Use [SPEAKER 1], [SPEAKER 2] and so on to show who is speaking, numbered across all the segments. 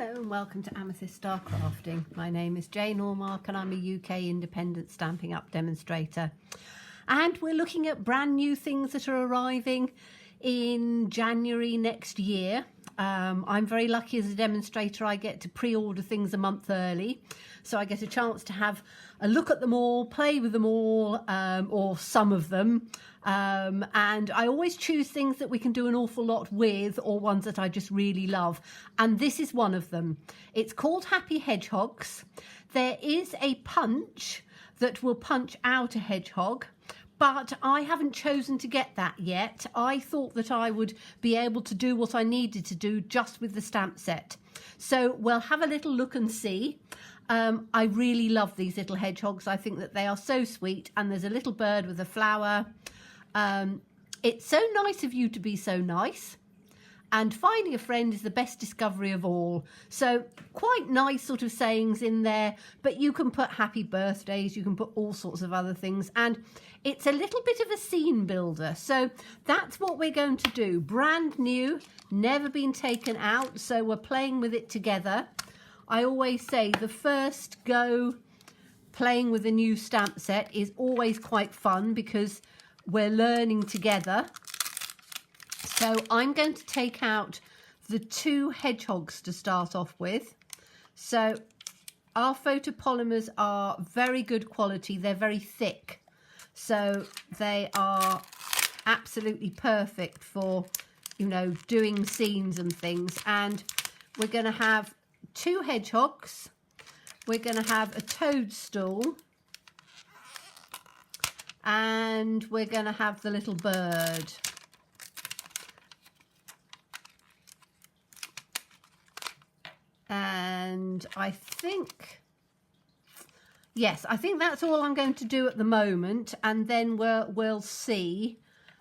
[SPEAKER 1] Hello and welcome to Amethyst Star Crafting. My name is Jane Allmark and I'm a UK independent Stampin' Up demonstrator. And we're looking at brand new things that are arriving in January next year. I'm very lucky as a demonstrator. I get to pre-order things a month early. So I get a chance to have a look at them all, play with them all, or some of them. And I always choose things that we can do an awful lot with, or ones that I just really love. And this is one of them. It's called Happy Hedgehogs. There is a punch that will punch out a hedgehog, but I haven't chosen to get that yet. I thought that I would be able to do what I needed to do just with the stamp set. So we'll have a little look and see. I really love these little hedgehogs. I think that they are so sweet. And there's a little bird with a flower. It's so nice of you to be so nice. And finding a friend is the best discovery of all. So quite nice sort of sayings in there, but you can put happy birthdays, you can put all sorts of other things. And it's a little bit of a scene builder. So that's what we're going to do. Brand new, never been taken out. So we're playing with it together. I always say the first go playing with a new stamp set is always quite fun because we're learning together. So I'm going to take out the two hedgehogs to start off with. So our photopolymers are very good quality. They're very thick. So they are absolutely perfect for, you know, doing scenes and things. And we're going to have two hedgehogs. We're going to have a toadstool. And we're going to have the little bird. And I think, yes, I think that's all I'm going to do at the moment, and then we'll see.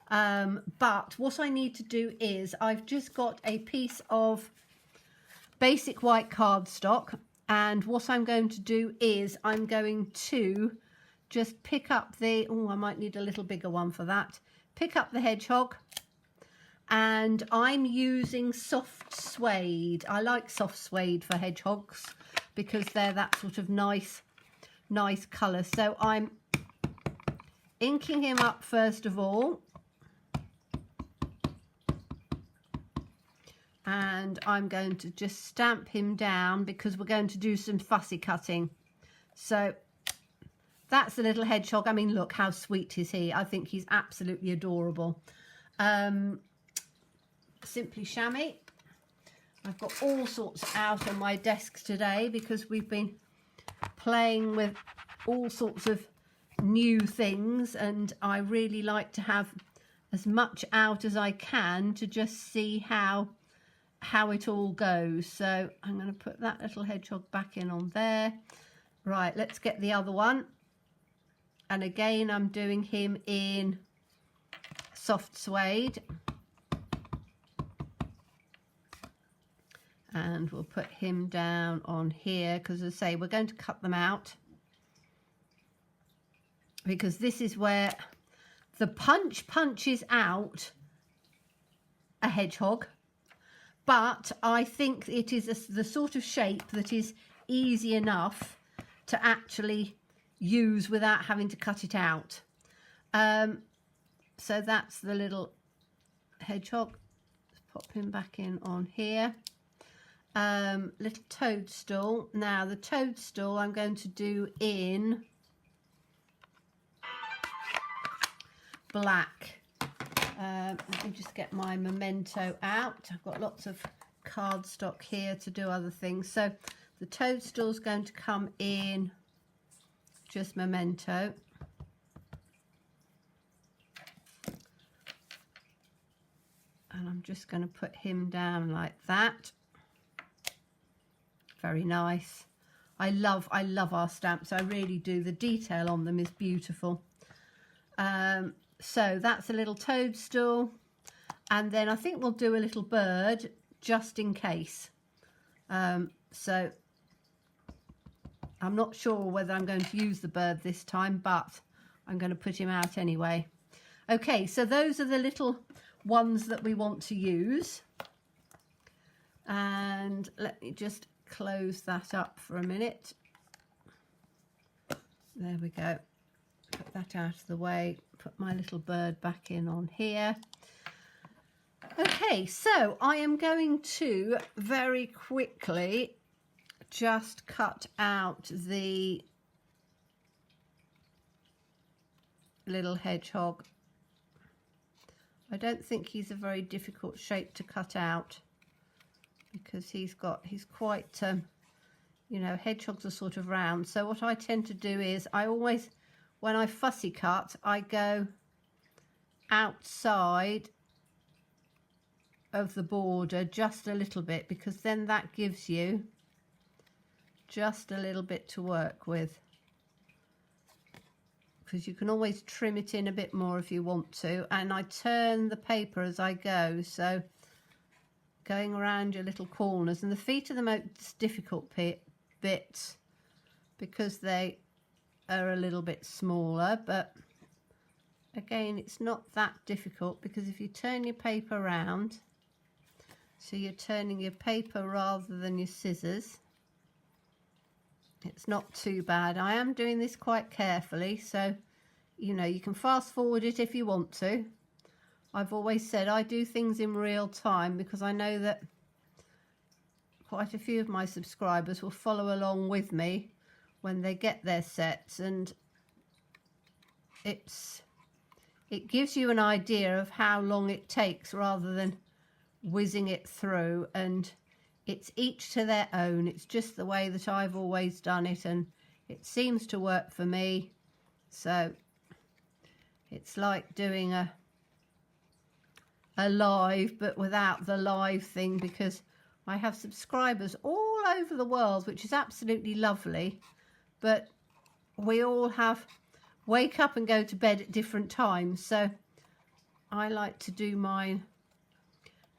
[SPEAKER 1] But what I need to do is I've just got a piece of basic white cardstock, and what I'm going to do is I'm going to just pick up the, oh, I might need a little bigger one for that. Pick up the hedgehog. And I'm using soft suede. I like soft suede for hedgehogs because they're that sort of nice colour. So I'm inking him up first of all. And I'm going to just stamp him down because we're going to do some fussy cutting. So that's the little hedgehog. I mean, look, how sweet is he? I think he's absolutely adorable. Simply chamois. I've got all sorts out on my desk today because we've been playing with all sorts of new things, and I really like to have as much out as I can to just see how it all goes. So I'm going to put that little hedgehog back in on there. Right, let's get the other one. And again, I'm doing him in soft suede. And we'll put him down on here because, as I say, we're going to cut them out because this is where the punch punches out a hedgehog, but I think it is the sort of shape that is easy enough to actually use without having to cut it out. So that's the little hedgehog. Let's pop him back in on here. Little toadstool. Now the toadstool I'm going to do in black. Let me just get my memento out. I've got lots of cardstock here to do other things. So the toadstool's going to come in just memento. And I'm just going to put him down like that. Very nice. I love our stamps. I really do. The detail on them is beautiful. So that's a little toadstool. And then I think we'll do a little bird just in case. So I'm not sure whether I'm going to use the bird this time, but I'm going to put him out anyway. Okay, so those are the little ones that we want to use. And let me just close that up for a minute. There we go. Put that out of the way. Put my little bird back in on here. Okay, so I am going to very quickly just cut out the little hedgehog. I don't think he's a very difficult shape to cut out because he's quite, you know, hedgehogs are sort of round. So what I tend to do is I always, when I fussy cut, I go outside of the border just a little bit, because then that gives you just a little bit to work with, because you can always trim it in a bit more if you want to. And I turn the paper as I go, so going around your little corners. And the feet are the most difficult bits because they are a little bit smaller, but again, it's not that difficult, because if you turn your paper around, so you're turning your paper rather than your scissors, it's not too bad. I am doing this quite carefully, so you know, you can fast forward it if you want to. I've always said I do things in real time because I know that quite a few of my subscribers will follow along with me when they get their sets, and it gives you an idea of how long it takes rather than whizzing it through. And it's each to their own. It's just the way that I've always done it, and it seems to work for me. So it's like doing a live, but without the live thing, because I have subscribers all over the world, which is absolutely lovely, but we all wake up and go to bed at different times. So I like to do mine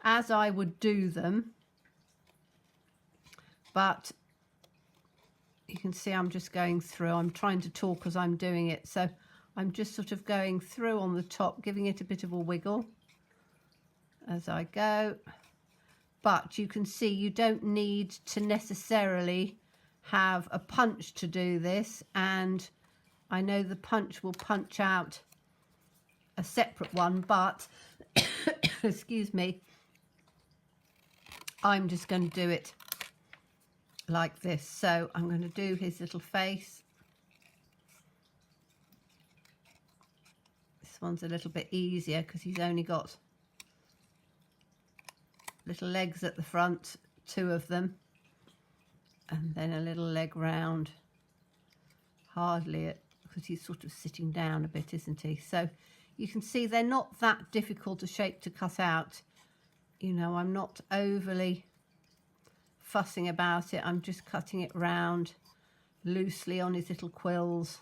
[SPEAKER 1] as I would do them. But you can see I'm just going through. I'm trying to talk as I'm doing it. So I'm just sort of going through on the top, giving it a bit of a wiggle as I go. But you can see you don't need to necessarily have a punch to do this. And I know the punch will punch out a separate one, but excuse me, I'm just going to do it like this. So I'm going to do his little face. This one's a little bit easier because he's only got little legs at the front, 2 of them, and then a little leg round, hardly, because he's sort of sitting down a bit, isn't he? So you can see they're not that difficult a shape to cut out. You know, I'm not overly fussing about it. I'm just cutting it round loosely on his little quills,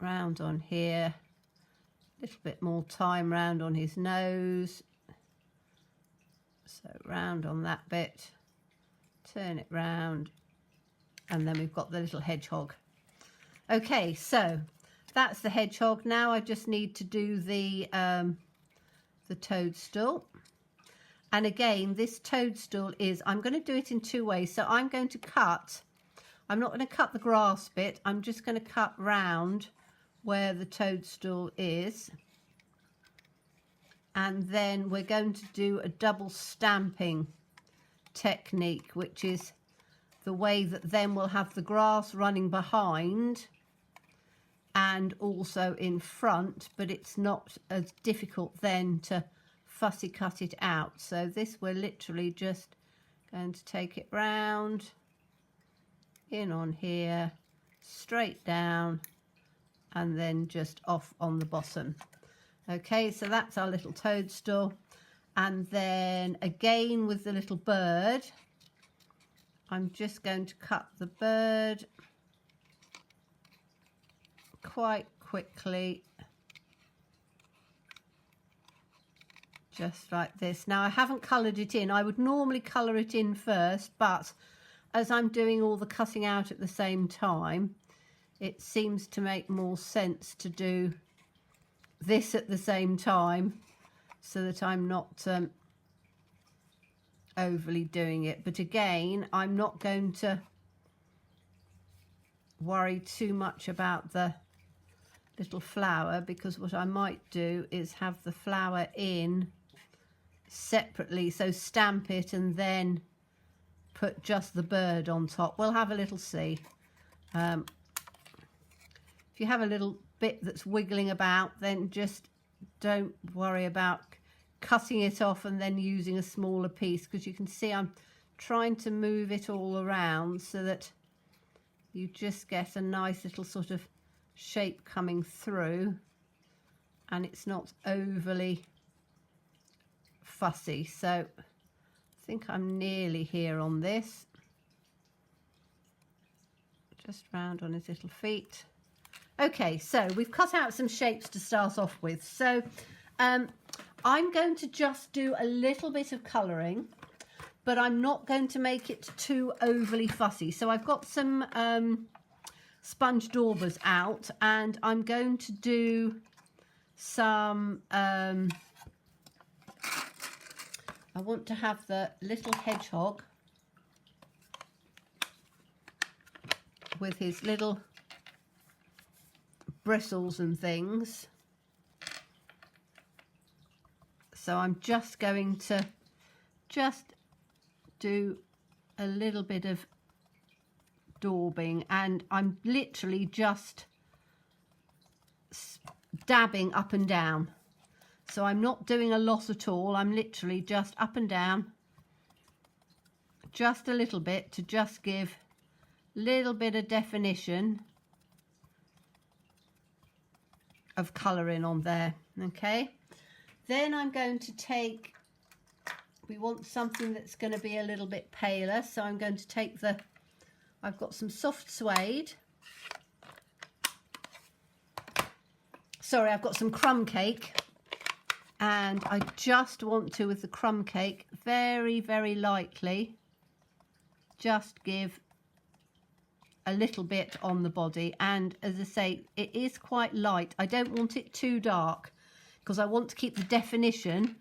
[SPEAKER 1] round on here, a little bit more time round on his nose. So round on that bit, turn it round, and then we've got the little hedgehog. Okay, so that's the hedgehog. Now I just need to do the toadstool. And again, this toadstool I'm going to do it in 2 ways. So I'm going to cut, I'm not going to cut the grass bit, I'm just going to cut round where the toadstool is. And then we're going to do a double stamping technique, which is the way that then we'll have the grass running behind and also in front, but it's not as difficult then to fussy cut it out. So this, we're literally just going to take it round, in on here, straight down, and then just off on the bottom. Okay, so that's our little toadstool. And then again with the little bird, I'm just going to cut the bird quite quickly, just like this. Now I haven't coloured it in. I would normally colour it in first, but as I'm doing all the cutting out at the same time, it seems to make more sense to do this at the same time, so that I'm not overly doing it. But again, I'm not going to worry too much about the little flower, because what I might do is have the flower in separately, so stamp it and then put just the bird on top. We'll have a little see. If you have a little bit that's wiggling about, then just don't worry about cutting it off and then using a smaller piece, because you can see I'm trying to move it all around so that you just get a nice little sort of shape coming through and it's not overly fussy. So I think I'm nearly here on this. Just round on his little feet. Okay, so we've cut out some shapes to start off with. So I'm going to just do a little bit of colouring, but I'm not going to make it too overly fussy. So I've got some sponge daubers out, and I'm going to do some, I want to have the little hedgehog with his little bristles and things. So I'm just going to do a little bit of daubing, and I'm literally just dabbing up and down. So I'm not doing a lot at all. I'm literally just up and down, just a little bit, to just give a little bit of definition of colouring on there. Okay, then I'm going to take, we want something that's going to be a little bit paler, so I'm going to take the, I've got some soft suede, sorry, I've got some crumb cake, and I just want to, with the crumb cake, very, very lightly just give a little bit on the body. And as I say, it is quite light. I don't want it too dark because I want to keep the definition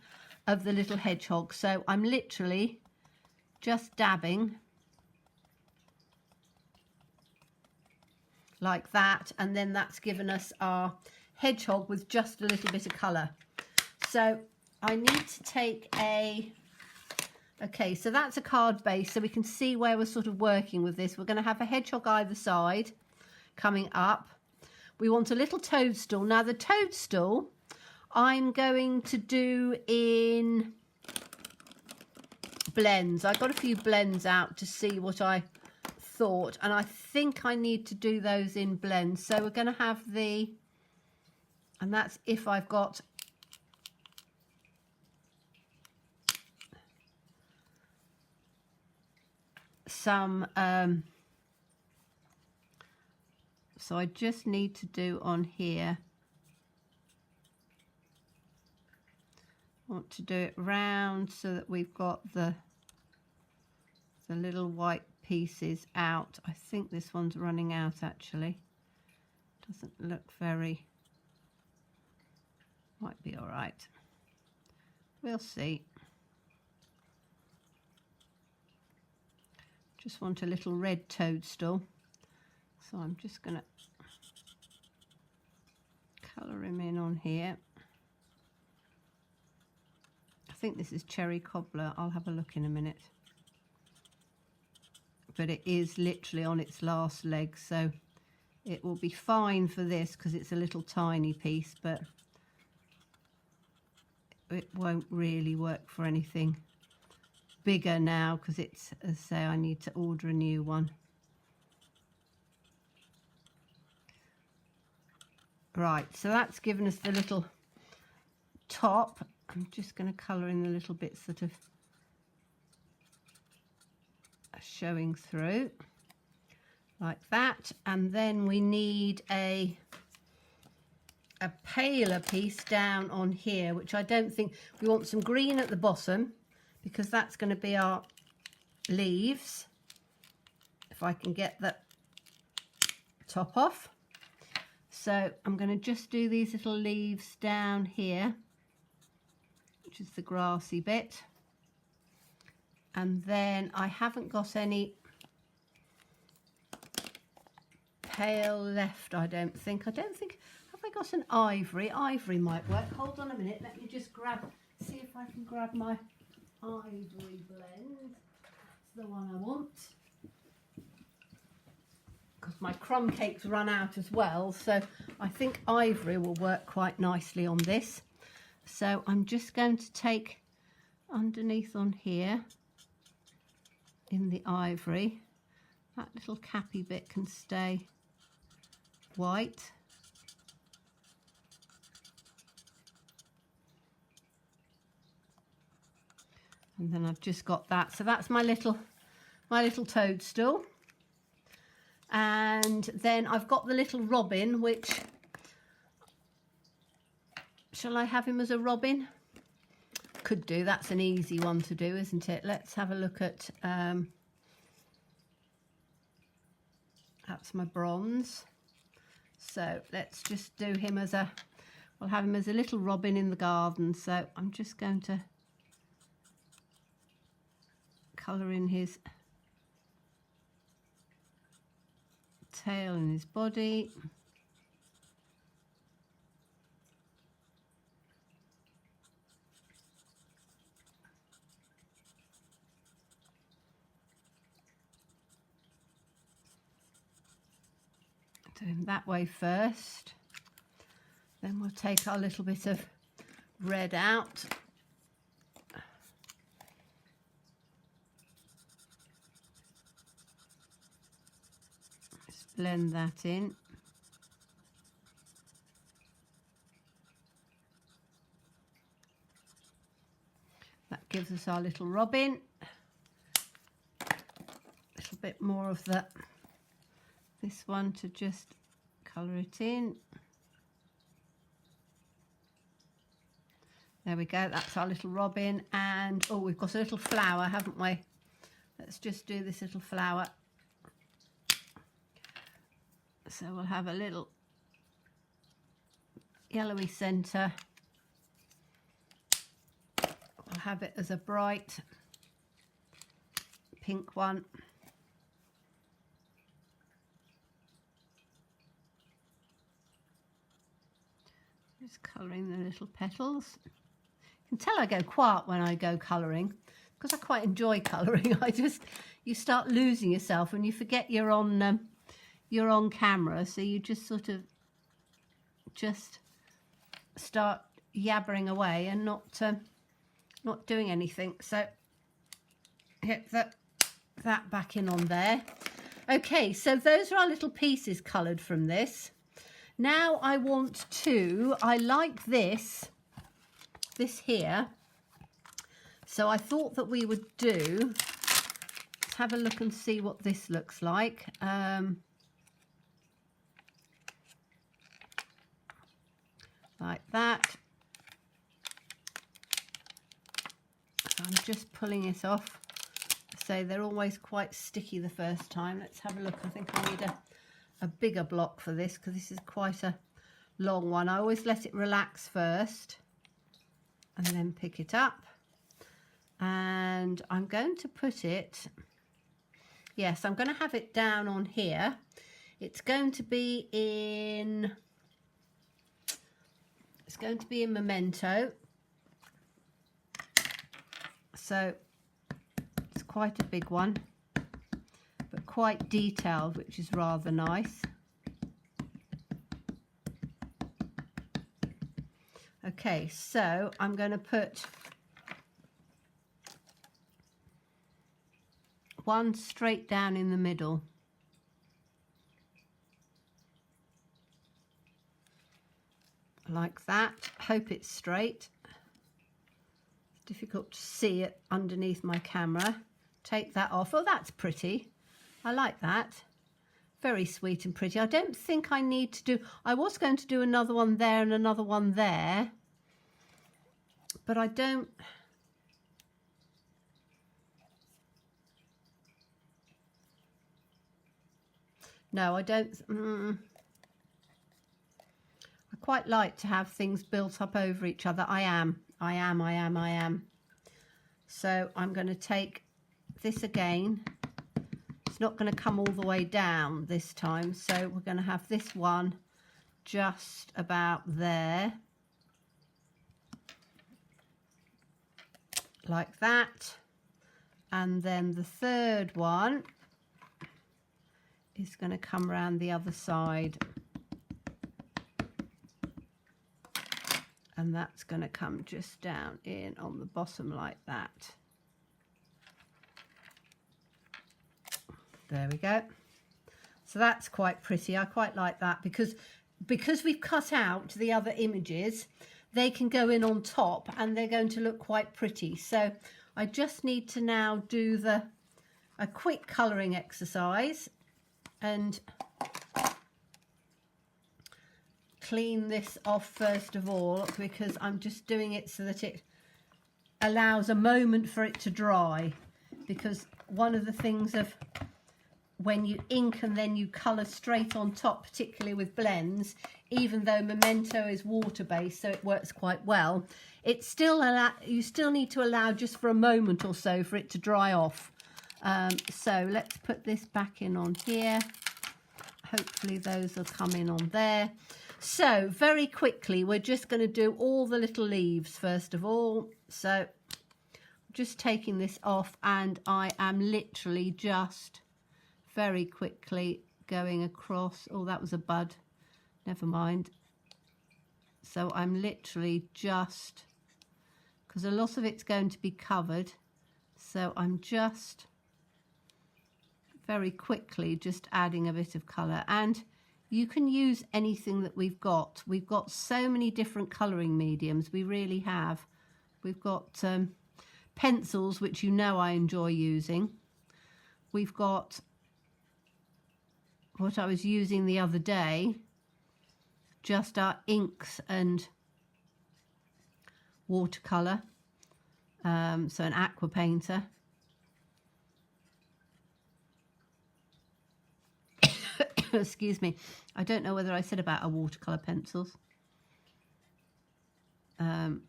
[SPEAKER 1] of the little hedgehog. So I'm literally just dabbing like that, and then that's given us our hedgehog with just a little bit of colour. So I need to take a, okay, so that's a card base, so we can see where we're sort of working with this. We're going to have a hedgehog either side coming up. We want a little toadstool. Now the toadstool I'm going to do in blends. I got a few blends out to see what I thought, and I think I need to do those in blends. So we're going to have the, and that's if I've got some, so I just need to do on here, I want to do it round so that we've got the little white pieces out. I think this one's running out actually, doesn't look very, might be all right, we'll see. Just want a little red toadstool, so I'm just going to colour him in on here. I think this is cherry cobbler. I'll have a look in a minute. But it is literally on its last leg, so it will be fine for this because it's a little tiny piece, but it won't really work for anything bigger now because it's, as I say, I need to order a new one. Right, so that's given us the little top. I'm just going to colour in the little bits that are showing through like that, and then we need a paler piece down on here, which I don't think, we want some green at the bottom because that's going to be our leaves, if I can get the top off. So I'm going to just do these little leaves down here, which is the grassy bit, And then I haven't got any pale left, I don't think. Have I got an ivory? Ivory might work. Hold on a minute, let me just see if I can grab my ivory blend. It's the one I want. Because my crumb cakes run out as well, so I think ivory will work quite nicely on this. So I'm just going to take underneath on here in the ivory, that little cappy bit can stay white. And then I've just got that. So that's my little toadstool. And then I've got the little robin, which, shall I have him as a robin? Could do. That's an easy one to do, isn't it? Let's have a look at, that's my bronze. So let's just do him as we'll have him as a little robin in the garden. So I'm just going to colour in his tail and his body. Do him that way first. Then we'll take our little bit of red out. Just blend that in. That gives us our little robin. A little bit more of this one to just colour it in. There we go, that's our little robin. And oh, we've got a little flower, haven't we? Let's just do this little flower. So we'll have a little yellowy centre. We'll have it as a bright pink one. Just colouring the little petals. You can tell I go quiet when I go colouring because I quite enjoy colouring. You start losing yourself and you forget you're on camera, so you just sort of just start yabbering away and not doing anything. So hit that back in on there. Okay, so those are our little pieces coloured from this. Now I like this here. So I thought that we would let's have a look and see what this looks like. Like that. So I'm just pulling it off. So they're always quite sticky the first time. Let's have a look. I think I need a bigger block for this because this is quite a long one. I always let it relax first and then pick it up. And I'm going to put it, yes, I'm going to have it down on here. It's going to be in Memento. So it's quite a big one, but quite detailed, which is rather nice. Okay, so I'm going to put one straight down in the middle. Like that. Hope it's straight. It's difficult to see it underneath my camera. Take that off. Oh, that's pretty. I like that. Very sweet and pretty. I don't think I need to do... I was going to do another one there and another one there, but I don't... No, I don't... I quite like to have things built up over each other. I am. So I'm going to take this again, it's not going to come all the way down this time, so we're going to have this one just about there, like that. And then the third one is going to come around the other side, and that's going to come just down in on the bottom like that. There we go. So that's quite pretty. I quite like that because we've cut out the other images, they can go in on top and they're going to look quite pretty. So I just need to now do a quick colouring exercise and clean this off first of all, because I'm just doing it so that it allows a moment for it to dry. Because one of the things of when you ink and then you colour straight on top, particularly with blends, even though Memento is water-based, so it works quite well, it still you still need to allow just for a moment or so for it to dry off. So let's put this back in on here. Hopefully those will come in on there. So very quickly, we're just going to do all the little leaves first of all. So just taking this off, and I am literally just very quickly going across. Oh, that was a bud. Never mind. So I'm literally just, because a lot of it's going to be covered, so I'm just very quickly just adding a bit of colour. And you can use anything that we've got. We've got so many different colouring mediums. We really have. We've got pencils, which you know I enjoy using. We've got what I was using the other day, just our inks and watercolour, so an aqua painter. Excuse me, I don't know whether I said about our watercolour pencils. So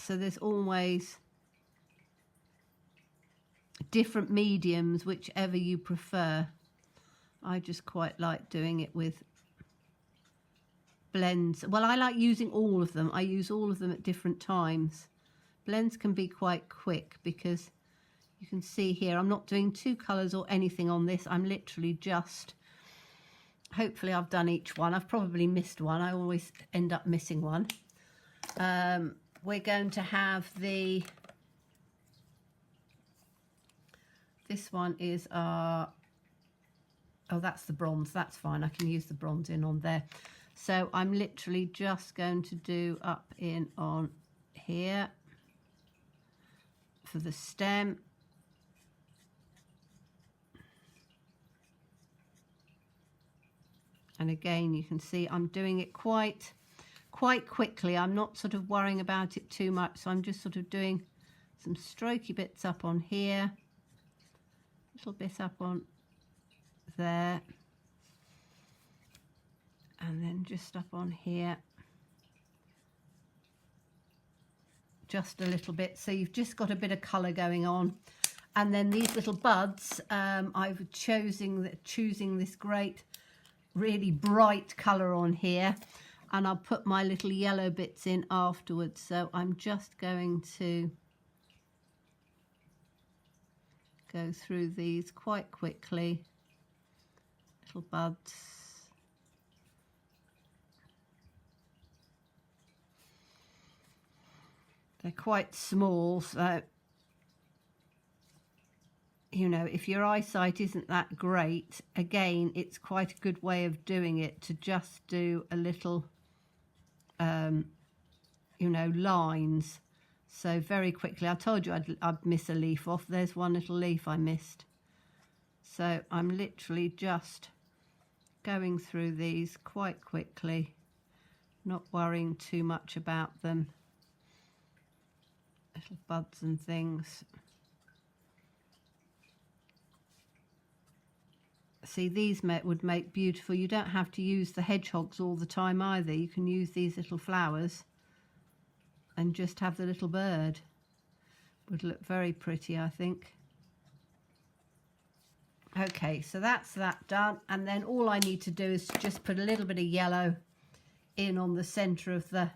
[SPEAKER 1] there's always different mediums, whichever you prefer. I just quite like doing it with blends. Well, I like using all of them. I use all of them at different times. Blends can be quite quick because you can see here I'm not doing two colours or anything on this. I'm literally just, hopefully I've done each one. I've probably missed one. I always end up missing one. We're going to have this one is our, oh, that's the bronze. That's fine. I can use the bronze in on there. So I'm literally just going to do up in on here for the stem. And again, you can see I'm doing it quite quickly. I'm not sort of worrying about it too much. So I'm just sort of doing some strokey bits up on here, a little bit up on there, and then just up on here, just a little bit. So you've just got a bit of colour going on. And then these little buds, I've choosing this great, really bright colour on here, and I'll put my little yellow bits in afterwards. So I'm just going to go through these quite quickly. Little buds. They're quite small, so you know, if your eyesight isn't that great, again, it's quite a good way of doing it to just do a little, you know, lines. So very quickly, I told you I'd miss a leaf off. There's one little leaf I missed. So I'm literally just going through these quite quickly, not worrying too much about them. Little buds and things. See, these would make beautiful. You don't have to use the hedgehogs all the time either. You can use these little flowers and just have the little bird. Would look very pretty, I think. Okay, so that's that done, and then all I need to do is just put a little bit of yellow in on the center of the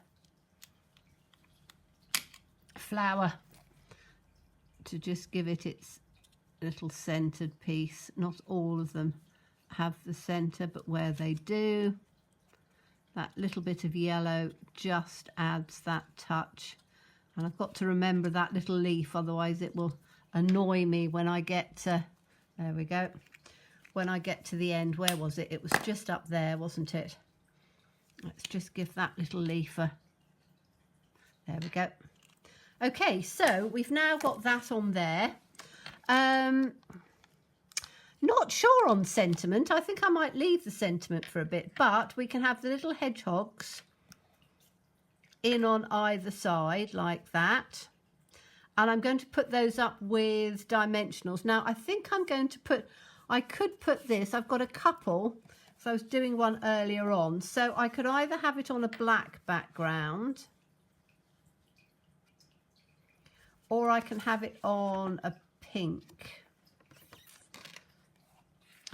[SPEAKER 1] flower to just give it its little centered piece. Not all of them have the center, but where they do, that little bit of yellow just adds that touch. And I've got to remember that little leaf, otherwise it will annoy me when I get to, there we go, when I get to the end. Where was it? It was just up there, wasn't it? Let's just give that little leaf a, there we go. Okay, so we've now got that on there. Not sure on sentiment. I think I might leave the sentiment for a bit, but we can have the little hedgehogs in on either side like that. And I'm going to put those up with dimensionals. Now, I think I'm going to put, I could put this, I've got a couple, so I was doing one earlier on. So I could either have it on a black background, or I can have it on a pink.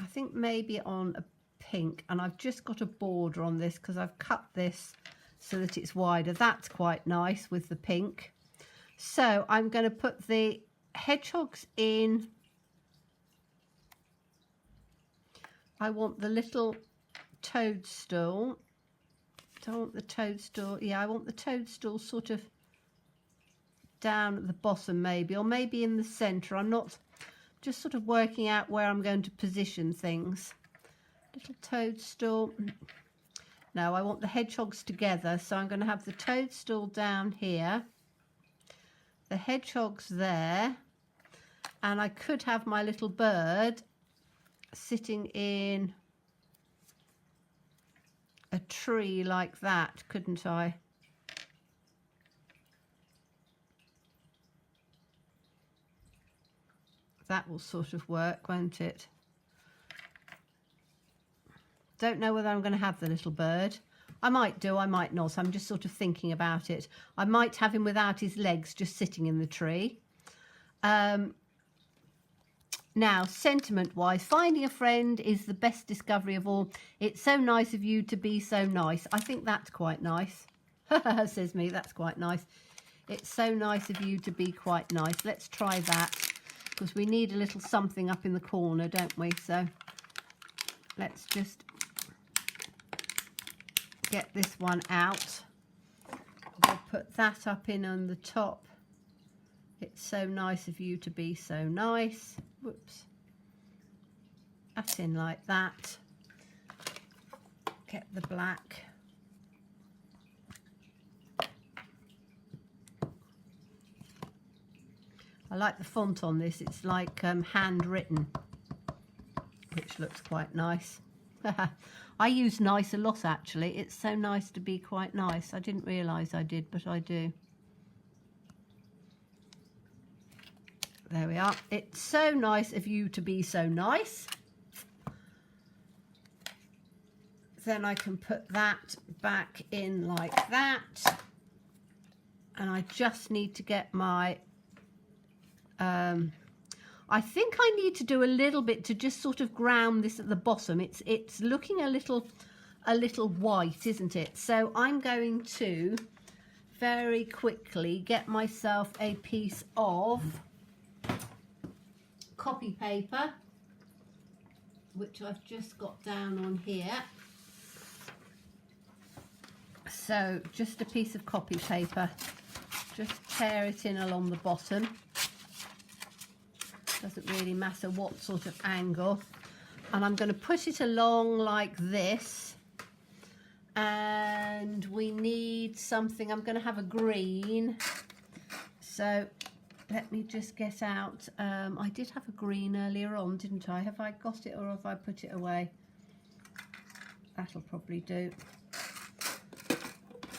[SPEAKER 1] I think maybe on a pink, and I've just got a border on this because I've cut this so that it's wider. That's quite nice with the pink. So I'm going to put the hedgehogs in. I want the little toadstool. Do I want the toadstool? Yeah, I want the toadstool sort of down at the bottom maybe, or maybe in the centre. I'm not, just sort of working out where I'm going to position things. Little toadstool. No, I want the hedgehogs together, so I'm going to have the toadstool down here, the hedgehogs there, and I could have my little bird sitting in a tree like that, couldn't I? That will sort of work, won't it? Don't know whether I'm going to have the little bird. I might do, I might not. I'm just sort of thinking about it. I might have him without his legs, just sitting in the tree. Now, sentiment-wise, finding a friend is the best discovery of all. It's so nice of you to be so nice. I think that's quite nice. Says me, that's quite nice. It's so nice of you to be quite nice. Let's try that, because we need a little something up in the corner, don't we? So let's just get this one out. We'll put that up in on the top. It's so nice of you to be so nice. Whoops. That's in like that. Get the black. I like the font on this. It's like handwritten, which looks quite nice. I use nice a lot, actually. It's so nice to be quite nice. I didn't realise I did, but I do. There we are. It's so nice of you to be so nice. Then I can put that back in like that. And I just need to get my... I think I need to do a little bit to just sort of ground this at the bottom. It's looking a little white, isn't it? So I'm going to very quickly get myself a piece of copy paper, which I've just got down on here. So just a piece of copy paper, just tear it in along the bottom. Doesn't really matter what sort of angle. And I'm going to put it along like this. And we need something. I'm going to have a green. So let me just get out. I did have a green earlier on, didn't I? Have I got it or have I put it away? That'll probably do.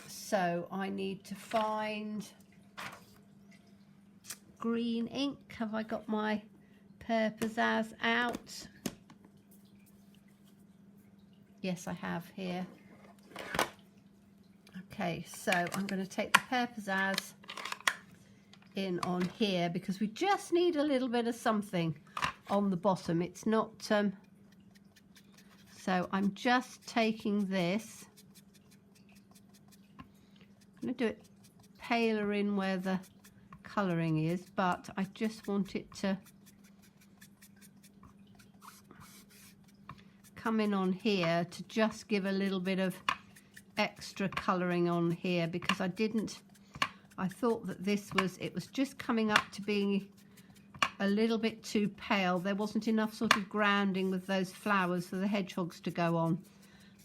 [SPEAKER 1] So I need to find green ink. Have I got my Pear Pizzazz out? Yes, I have here. Okay, so I'm going to take the Pear Pizzazz in on here because we just need a little bit of something on the bottom. It's not, so I'm just taking this. I'm going to do it paler in where the colouring is, but I just want it to come in on here to just give a little bit of extra colouring on here, because I thought that it was just coming up to being a little bit too pale. There wasn't enough sort of grounding with those flowers for the hedgehogs to go on,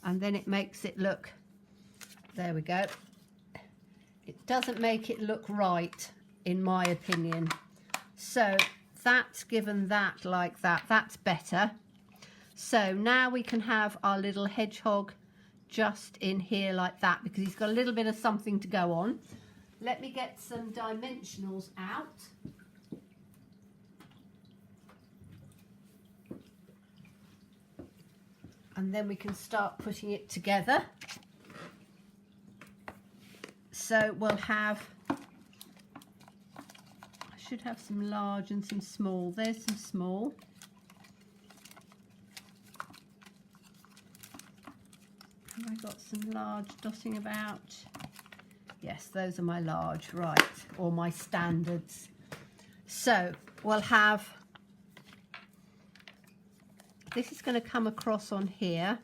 [SPEAKER 1] and then it makes it look, there we go, it doesn't make it look right in my opinion. So that's given that like that, that's better. So now we can have our little hedgehog just in here like that, because he's got a little bit of something to go on. Let me get some dimensionals out. And then we can start putting it together. So we'll have, I should have some large and some small. There's some small. Have I got some large dotting about? Yes, those are my large, right, or my standards. So we'll have, this is going to come across on here.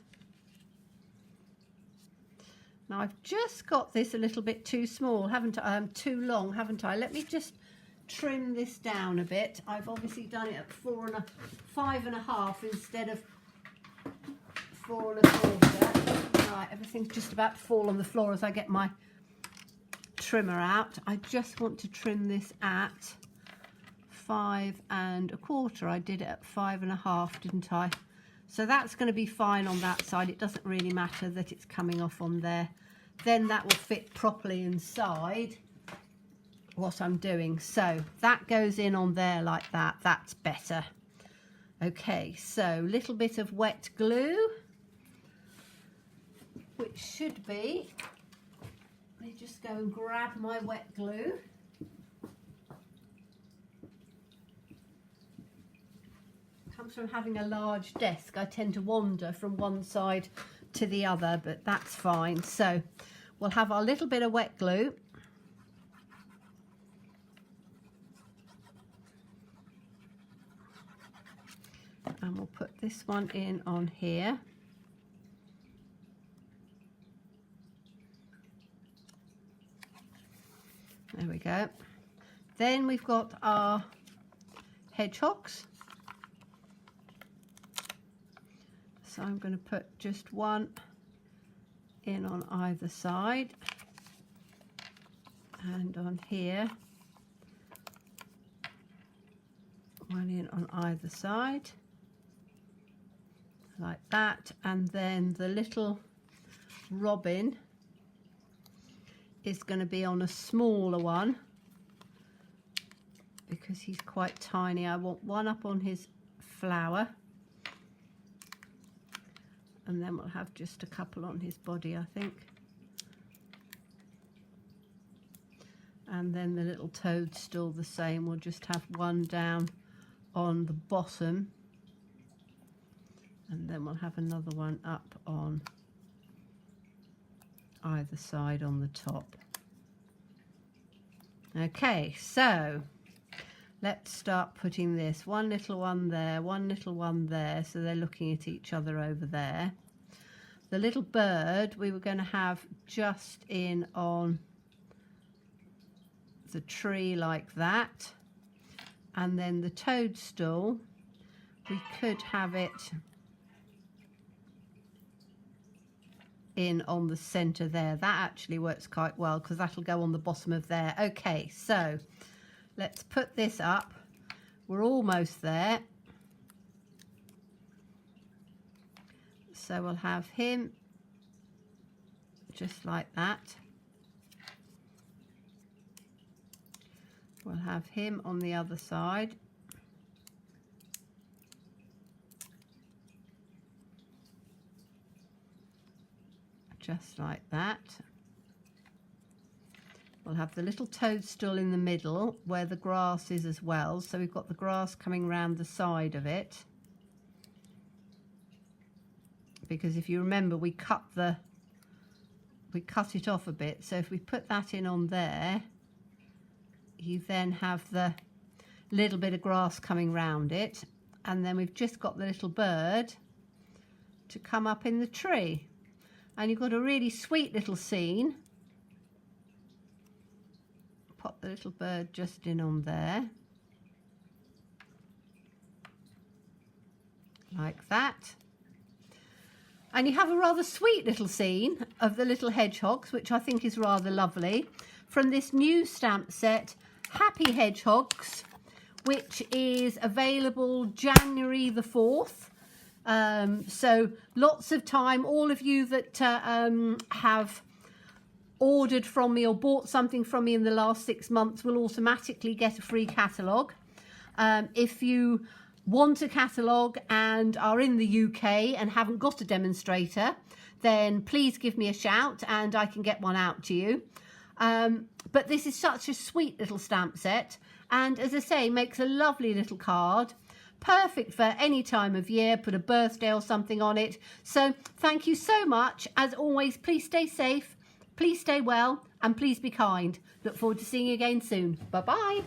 [SPEAKER 1] Now I've just got this a little bit too small, haven't I? Too long, haven't I? Let me just trim this down a bit. I've obviously done it at 5.5 instead of 4.25. Right, everything's just about to fall on the floor as I get my trimmer out. I just want to trim this at 5.25. I did it at 5.5, didn't I? So that's going to be fine on that side. It doesn't really matter that it's coming off on there. Then that will fit properly inside what I'm doing. So that goes in on there like that. That's better. Okay, so little bit of wet glue, which should be, let me just go and grab my wet glue. Comes from having a large desk. I tend to wander from one side to the other, but that's fine. So we'll have our little bit of wet glue. And we'll put this one in on here. There we go. Then we've got our hedgehogs. So I'm going to put just one in on either side, and on here one in on either side like that. And then the little robin is going to be on a smaller one because he's quite tiny. I want one up on his flower, and then we'll have just a couple on his body, I think. And then the little toadstool the same. We'll just have one down on the bottom, and then we'll have another one up on either side on the top. Okay, so let's start putting this. One little one there, one little one there, so they're looking at each other over there. The little bird we were going to have just in on the tree like that. And then the toadstool, we could have it in on the centre there. That actually works quite well because that'll go on the bottom of there. Okay, so let's put this up. We're almost there. So we'll have him just like that. We'll have him on the other side. Just like that. We'll have the little toadstool in the middle where the grass is as well. So we've got the grass coming round the side of it. Because if you remember, we cut it off a bit. So if we put that in on there, you then have the little bit of grass coming round it. And then we've just got the little bird to come up in the tree. And you've got a really sweet little scene. Pop the little bird just in on there. Like that. And you have a rather sweet little scene of the little hedgehogs, which I think is rather lovely, from this new stamp set, Happy Hedgehogs, which is available January the 4th. So lots of time. All of you that have ordered from me or bought something from me in the last 6 months will automatically get a free catalogue. If you want a catalogue and are in the UK and haven't got a demonstrator, then please give me a shout and I can get one out to you. But this is such a sweet little stamp set, and as I say, makes a lovely little card. Perfect for any time of year, put a birthday or something on it. So thank you so much. As always, please stay safe, please stay well, and please be kind. Look forward to seeing you again soon. Bye-bye.